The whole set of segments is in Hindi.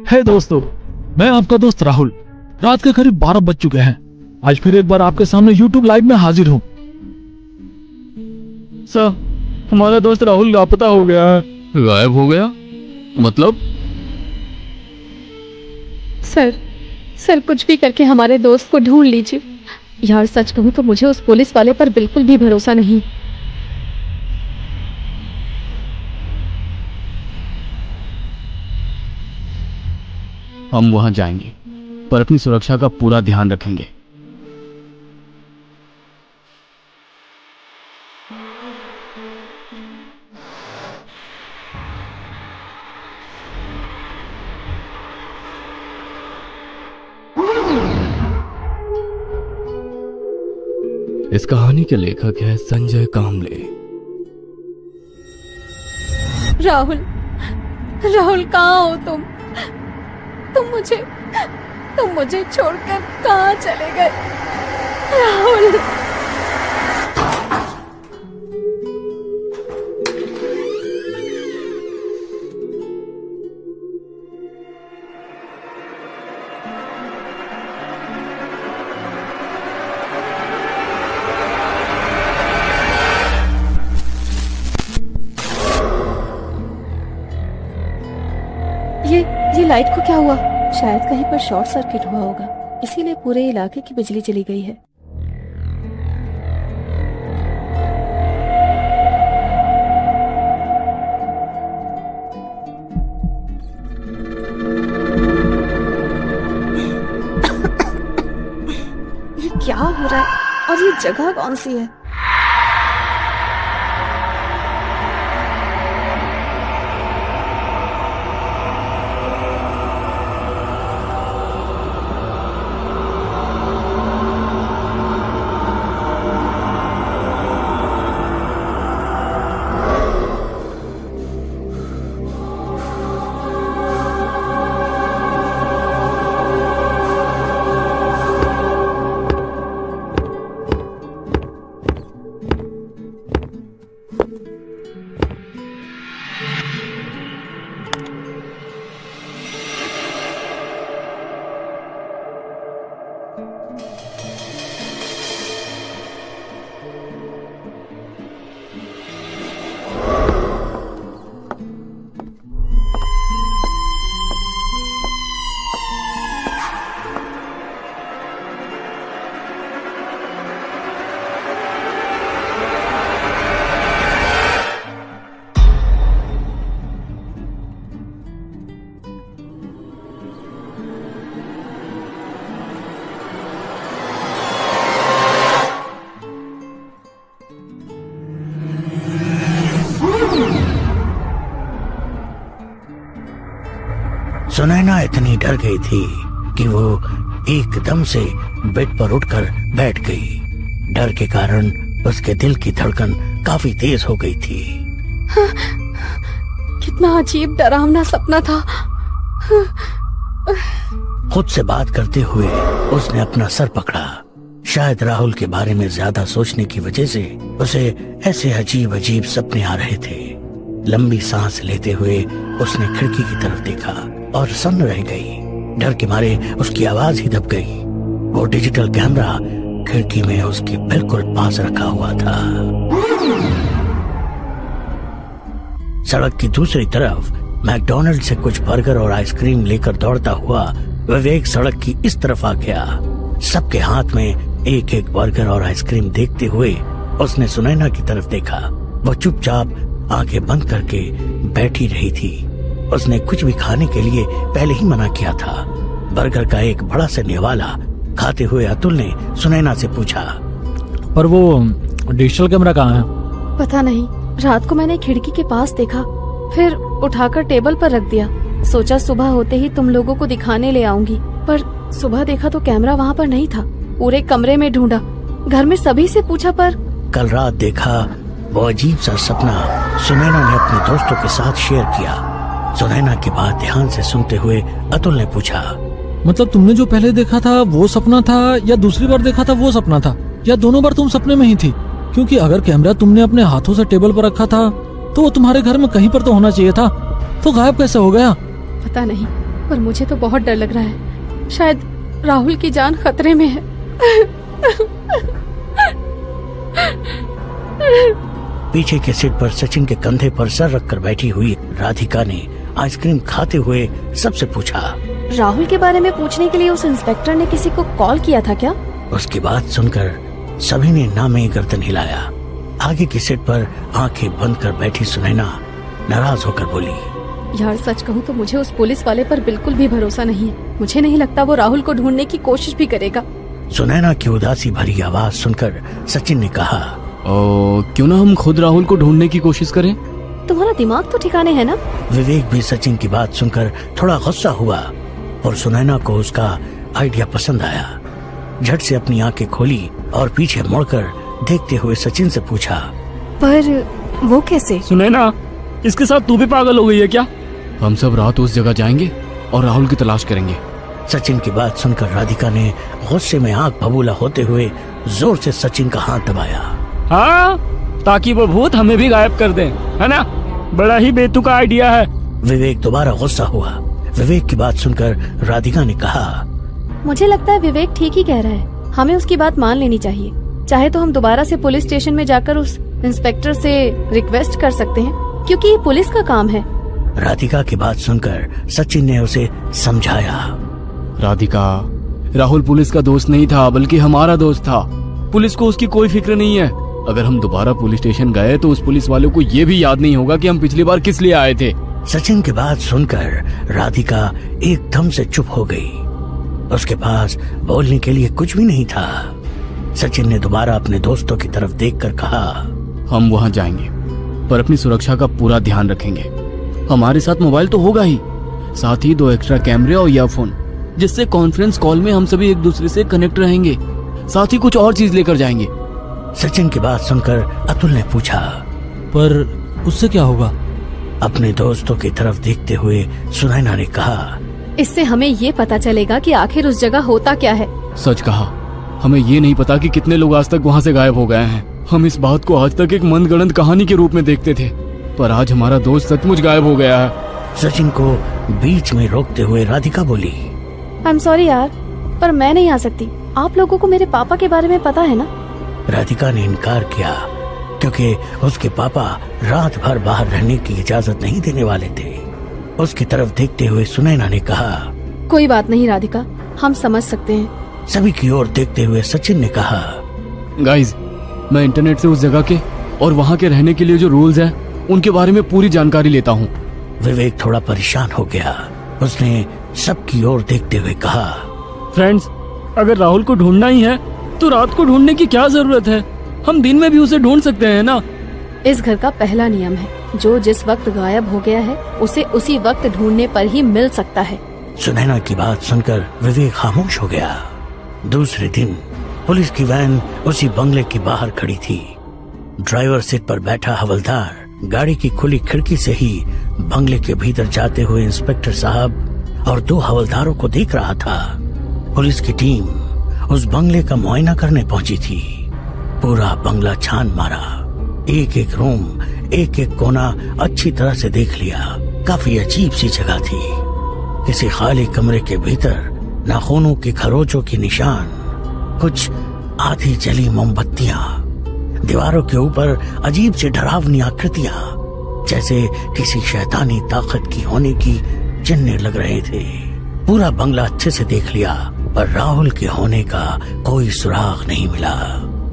है दोस्तों, मैं आपका दोस्त राहुल। रात के करीब 12 बज चुके हैं। आज फिर एक बार आपके सामने YouTube लाइव में हाजिर हूँ। सर, हमारा दोस्त राहुल लापता हो गया है। गायब हो गया? मतलब? सर कुछ भी करके हमारे दोस्त को ढूंढ लीजिए। यार सच कहूँ तो मुझे उस पुलिस वाले पर बिल्कुल भी भरोसा नहीं। हम वहां जाएंगे, पर अपनी सुरक्षा का पूरा ध्यान रखेंगे। इस कहानी के लेखक है संजय कामले। राहुल कहाँ हो तुम? तुम मुझे छोड़कर कहाँ चले गए? राहुल! ये लाइट को क्या हुआ? शायद कहीं पर शॉर्ट सर्किट हुआ होगा, इसीलिए पूरे इलाके की बिजली चली गई है। ये क्या हो रहा है और ये जगह कौन सी है? सुनैना इतनी डर गई थी कि वो एकदम से बेड पर उठकर बैठ गई। डर के कारण उसके दिल की धड़कन काफी तेज हो गई थी। कितना अजीब डरावना सपना था। खुद से बात करते हुए उसने अपना सर पकड़ा। शायद राहुल के बारे में ज्यादा सोचने की वजह से उसे ऐसे अजीब अजीब सपने आ रहे थे। लंबी सांस लेते हुए उसने खिड़की की तरफ देखा और सन्न रह गई। डर के मारे उसकी आवाज ही दब गई। वो डिजिटल कैमरा खिड़की में उसके बिल्कुल पास रखा हुआ था। सड़क की दूसरी तरफ मैकडॉनल्ड से कुछ बर्गर और आइसक्रीम लेकर दौड़ता हुआ विवेक सड़क की इस तरफ आ गया। सबके हाथ में एक एक बर्गर और आइसक्रीम देखते हुए उसने सुनैना की तरफ देखा। वो चुपचाप आंखें बंद करके बैठी रही थी। उसने कुछ भी खाने के लिए पहले ही मना किया था। बर्गर का एक बड़ा सा निवाला खाते हुए अतुल ने सुनैना से पूछा, पर वो डिजिटल कैमरा कहाँ है? पता नहीं, रात को मैंने खिड़की के पास देखा, फिर उठाकर टेबल पर रख दिया। सोचा सुबह होते ही तुम लोगों को दिखाने ले आऊंगी, पर सुबह देखा तो कैमरा वहाँ पर नहीं था। पूरे कमरे में ढूंढा, घर में सभी से पूछा, पर कल रात देखा वो अजीब सा सपना सुनैना ने अपने दोस्तों के साथ शेयर किया। सुनैना की बात ध्यान से सुनते हुए अतुल ने पूछा, मतलब तुमने जो पहले देखा था वो सपना था, या दूसरी बार देखा था वो सपना था, या दोनों बार तुम सपने में ही थी? क्योंकि अगर कैमरा तुमने अपने हाथों से टेबल पर रखा था तो वो तुम्हारे घर में कहीं पर तो होना चाहिए था, तो गायब कैसे हो गया? पता नहीं, पर मुझे तो बहुत डर लग रहा है। शायद राहुल की जान खतरे में है। पीछे के सीट पर सचिन के कंधे पर सर रखकर बैठी हुई राधिका ने आइसक्रीम खाते हुए सबसे पूछा, राहुल के बारे में पूछने के लिए उस इंस्पेक्टर ने किसी को कॉल किया था क्या? उसकी बात सुनकर सभी ने नामे गर्दन हिलाया। आगे की सीट पर आंखें बंद कर बैठी सुनैना नाराज होकर बोली, यार सच कहूँ तो मुझे उस पुलिस वाले पर बिल्कुल भी भरोसा नहीं है। मुझे नहीं लगता वो राहुल को ढूंढने की कोशिश भी करेगा। सुनैना की उदासी भरी आवाज सुनकर सचिन ने कहा, क्यों ना हम खुद राहुल को ढूंढने की कोशिश करें? तुम्हारा दिमाग तो ठिकाने है ना? विवेक भी सचिन की बात सुनकर थोड़ा गुस्सा हुआ और सुनैना को उसका आइडिया पसंद आया। झट से अपनी आंखें खोली और पीछे मुड़कर देखते हुए सचिन से पूछा, पर वो कैसे? सुनैना, इसके साथ तू भी पागल हो गई है क्या? हम सब रात उस जगह जाएंगे और राहुल की तलाश करेंगे। सचिन की बात सुनकर राधिका ने गुस्से में आंख बबूला होते हुए जोर से सचिन का हाथ दबाया। हाँ, ताकि वो भूत हमें भी गायब कर दें, है ना? बड़ा ही बेतुका आइडिया है। विवेक दोबारा गुस्सा हुआ। विवेक की बात सुनकर राधिका ने कहा, मुझे लगता है विवेक ठीक ही कह रहा है। हमें उसकी बात मान लेनी चाहिए। चाहे तो हम दोबारा से पुलिस स्टेशन में जाकर उस इंस्पेक्टर से रिक्वेस्ट कर सकते हैं, क्योंकि ये पुलिस का काम है। राधिका की बात सुनकर सचिन ने उसे समझाया, राधिका, राहुल पुलिस का दोस्त नहीं था, बल्कि हमारा दोस्त था। पुलिस को उसकी कोई फिक्र नहीं है। अगर हम दोबारा पुलिस स्टेशन गए तो उस पुलिस वाले को ये भी याद नहीं होगा कि हम पिछली बार किस लिए आए थे। सचिन की बात सुनकर राधिका एकदम से चुप हो गई। उसके पास बोलने के लिए कुछ भी नहीं था। सचिन ने दोबारा अपने दोस्तों की तरफ देखकर कहा, हम वहाँ जाएंगे, पर अपनी सुरक्षा का पूरा ध्यान रखेंगे। हमारे साथ मोबाइल तो होगा ही, साथ ही 2 एक्स्ट्रा कैमरे और ईयरफोन, जिससे कॉन्फ्रेंस कॉल में हम सभी एक दूसरे से कनेक्ट रहेंगे। साथ ही कुछ और चीज लेकर जाएंगे। सचिन की बात सुनकर अतुल ने पूछा, पर उससे क्या होगा? अपने दोस्तों की तरफ देखते हुए सुनैना ने कहा, इससे हमें ये पता चलेगा कि आखिर उस जगह होता क्या है। सच कहा, हमें ये नहीं पता कि कितने लोग आज तक वहाँ से गायब हो गए हैं। हम इस बात को आज तक एक मनगढ़ंत कहानी के रूप में देखते थे, पर आज हमारा दोस्त सचमुच गायब हो गया है। सचिन को बीच में रोकते हुए राधिका बोली, आई एम सॉरी यार, पर मैं नहीं आ सकती। आप लोगों को मेरे पापा के बारे में पता है ना? राधिका ने इनकार किया, क्योंकि उसके पापा रात भर बाहर रहने की इजाजत नहीं देने वाले थे। उसकी तरफ देखते हुए सुनैना ने कहा, कोई बात नहीं राधिका, हम समझ सकते हैं। सभी की ओर देखते हुए सचिन ने कहा, गाइज, मैं इंटरनेट से उस जगह के और वहाँ के रहने के लिए जो रूल्स हैं, उनके बारे में पूरी जानकारी लेता हूँ। विवेक थोड़ा परेशान हो गया। उसने सबकी ओर देखते हुए कहा, फ्रेंड्स, अगर राहुल को ढूंढना ही है तो रात को ढूंढने की क्या जरूरत है? हम दिन में भी उसे ढूंढ सकते हैं ना? इस घर का पहला नियम है, जो जिस वक्त गायब हो गया है उसे उसी वक्त ढूंढने पर ही मिल सकता है। सुनैना की बात सुनकर विवेक खामोश हो गया। दूसरे दिन पुलिस की वैन उसी बंगले के बाहर खड़ी थी। ड्राइवर सीट पर बैठा हवलदार गाड़ी की खुली खिड़की से ही बंगले के भीतर जाते हुए इंस्पेक्टर साहब और 2 हवलदारों को देख रहा था। पुलिस की टीम उस बंगले का मुआयना करने पहुंची थी। पूरा बंगला छान मारा, एक एक रूम, एक एक कोना अच्छी तरह से देख लिया। काफी अजीब सी जगह थी। किसी खाली कमरे के भीतर नाखूनों की खरोचों के निशान, कुछ आधी जली मोमबत्तियां, दीवारों के ऊपर अजीब सी डरावनी आकृतियां, जैसे किसी शैतानी ताकत की होने की चिन्ह लग रहे थे। पूरा बंगला अच्छे से देख लिया, पर राहुल के होने का कोई सुराग नहीं मिला।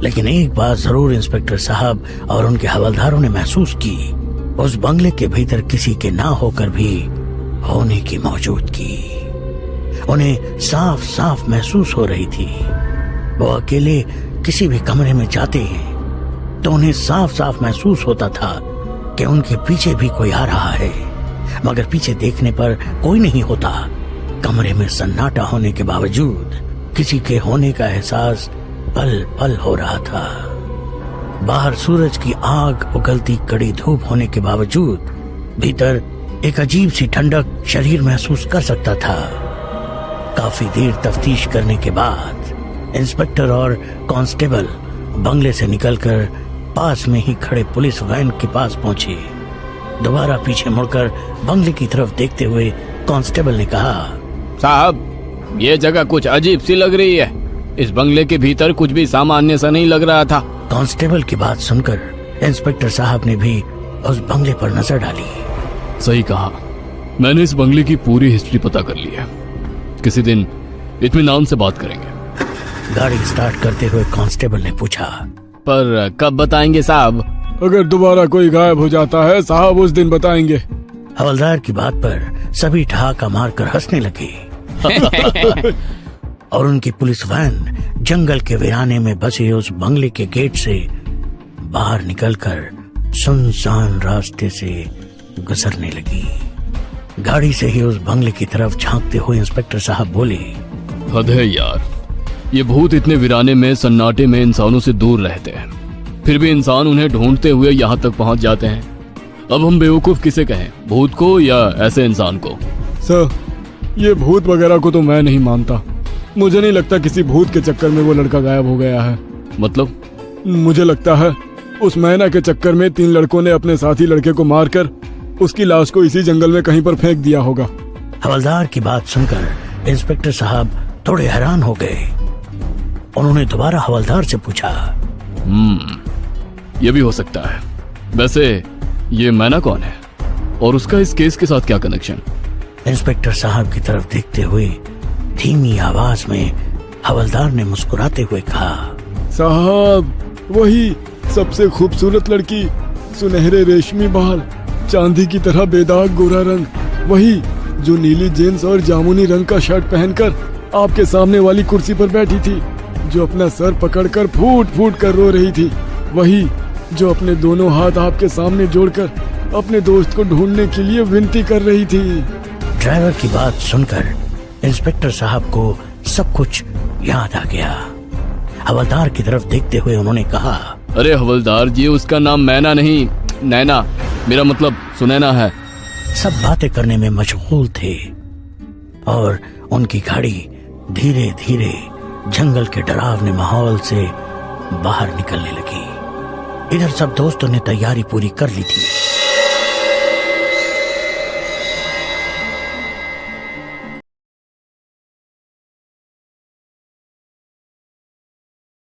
लेकिन एक बात जरूर इंस्पेक्टर साहब और उनके हवलदारों ने महसूस की, उस बंगले के भीतर किसी के ना होकर भी होने की मौजूदगी उन्हें साफ साफ महसूस हो रही थी। वो अकेले किसी भी कमरे में जाते हैं तो उन्हें साफ साफ महसूस होता था कि उनके पीछे भी कोई आ रहा है, मगर पीछे देखने पर कोई नहीं होता। कमरे में सन्नाटा होने के बावजूद किसी के होने का एहसास पल पल हो रहा था। बाहर सूरज की आग उगलती कड़ी धूप होने के बावजूद भीतर एक अजीब सी ठंडक शरीर महसूस कर सकता था। काफी देर तफ्तीश करने के बाद इंस्पेक्टर और कांस्टेबल बंगले से निकलकर पास में ही खड़े पुलिस वैन के पास पहुंचे। दोबारा पीछे मुड़कर बंगले की तरफ देखते हुए कांस्टेबल ने कहा, साहब, ये जगह कुछ अजीब सी लग रही है। इस बंगले के भीतर कुछ भी सामान्य सा नहीं लग रहा था। कांस्टेबल की बात सुनकर इंस्पेक्टर साहब ने भी उस बंगले पर नजर डाली। सही कहा, मैंने इस बंगले की पूरी हिस्ट्री पता कर ली है। किसी दिन इत्मीनान से बात करेंगे। गाड़ी स्टार्ट करते हुए कांस्टेबल ने पूछा, पर कब बताएंगे साहब? अगर दोबारा कोई गायब हो जाता है साहब, उस दिन बताएंगे। हवलदार की बात पर सभी ठहाका मारकर हंसने लगे और उनकी पुलिस वैन जंगल के वीराने में बसे उस बंगले के गेट से बाहर निकलकर सुनसान रास्ते से गुजरने लगी। गाड़ी से ही उस बंगले की तरफ झांकते हुए इंस्पेक्टर साहब बोले, हद है यार, ये भूत इतने वीराने में सन्नाटे में इंसानों से दूर रहते हैं, फिर भी इंसान उन्हें ढूंढते हुए यहाँ तक पहुँच जाते हैं। अब हम बेवकूफ किसे कहें, भूत को या ऐसे इंसान को? सर, ये भूत वगैरह को तो मैं नहीं मानता। मुझे नहीं लगता किसी भूत के चक्कर में वो लड़का गायब हो गया है। मतलब? मुझे लगता है उस मैना के चक्कर में 3 लड़कों ने अपने साथी लड़के को मारकर उसकी लाश को इसी जंगल में कहीं पर फेंक दिया होगा। हवलदार की बात सुनकर इंस्पेक्टर साहब थोड़े हैरान हो गए। उन्होंने दोबारा हवलदार से पूछा, ये भी हो सकता है। वैसे ये मैना कौन है और उसका इस केस के साथ क्या कनेक्शन? इंस्पेक्टर साहब की तरफ देखते हुए धीमी आवाज में हवलदार ने मुस्कुराते हुए कहा, साहब, वही सबसे खूबसूरत लड़की, सुनहरे रेशमी बाल, चांदी की तरह बेदाग गोरा रंग, वही जो नीली जींस और जामुनी रंग का शर्ट पहनकर आपके सामने वाली कुर्सी पर बैठी थी, जो अपना सर पकड़कर फूट फूट कर रो रही थी, वही जो अपने दोनों हाथ आपके सामने जोड़कर अपने दोस्त को ढूंढने के लिए विनती कर रही थी। ड्राइवर की बात सुनकर इंस्पेक्टर साहब को सब कुछ याद आ गया। हवलदार की तरफ देखते हुए उन्होंने कहा, अरे हवलदार जी, उसका नाम मैना नहीं, नैना, मेरा मतलब सुनैना है। सब बातें करने में मशगूल थे और उनकी गाड़ी धीरे धीरे जंगल के डरावने माहौल से बाहर निकलने लगी। इधर सब दोस्तों ने तैयारी पूरी कर ली थी।